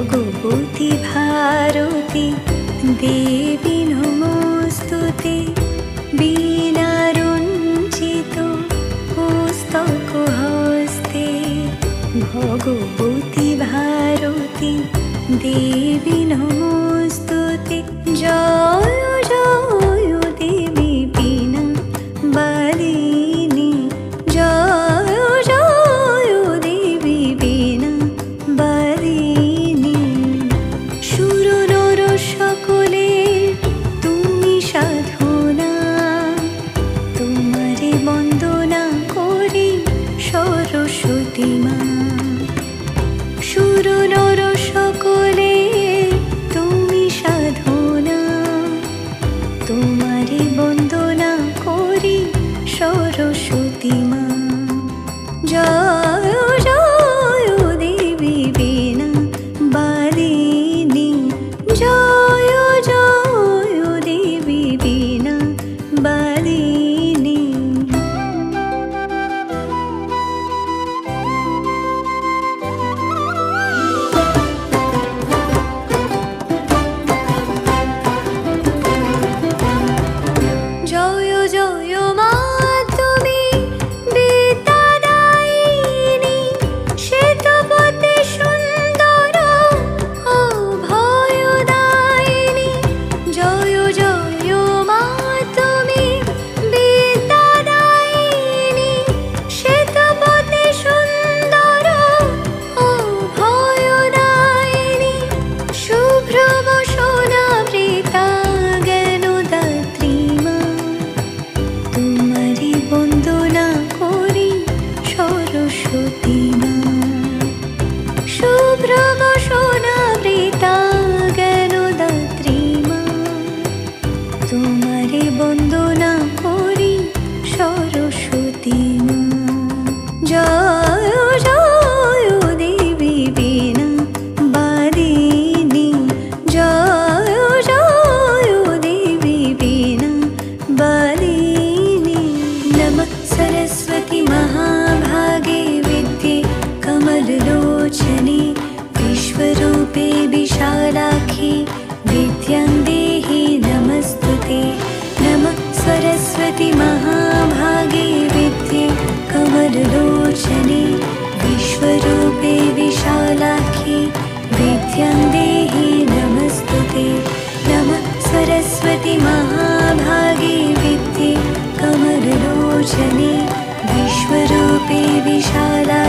ভগবতী ভারতী দেবী নমস্তুতে। বীণারঞ্জিত পুস্তক হস্তে ভগবতী ভারতী দেবী নমস্তুতে। জয় জয় দেবী বীণা বালিনী, জয় জয় দেবী বীণা বালিনী। সুর নর সকলে তুমি সাধনা, তোমারে বন্দনা করি সরস্বতী মা। সুর নর সকলে তুমি সাধনা, তোমারে বন্দনা করি সরস্বতী মা। জয় জয় দেবী বীণা বালিনী, জয় জয় দেবী বীণা বালিনী। জয় জয় মা তুমি বিদ্যাদায়িনী, শ্বেতপতি সুন্দর অভয়দায়িনী। জয় জয় মা তুমি বিদ্যাদায়িনী, শ্বেতপতি সুন্দর অভয়দায়িনী। শুভ্র বসনাবৃতা জ্ঞানদাত্রী মা, তোমারি বন্দনা করি সরস্বতী মা। শুভ্র বসনাবৃতা জ্ঞানদাত্রী মা, তোমারি বন্দনা করি সরস্বতী মা। জয় জয় দেবী বীণা বালিনী, জয় জয় দেবী বীণা বালিনী। নমঃ सरस्वती महाभागे विद्ये कमललोचने, विश्वरूपे विशालाक्षि विद्यां देहि नमस्तुते। नमः सरस्वती महाभागे विद्ये कमललोचने, विश्वरूपे विशालाक्षि विद्यां देहि नमस्तुते। नमः सरस्वती महाभागे विद्ये कमललोचने, विश्वरूपे विशाला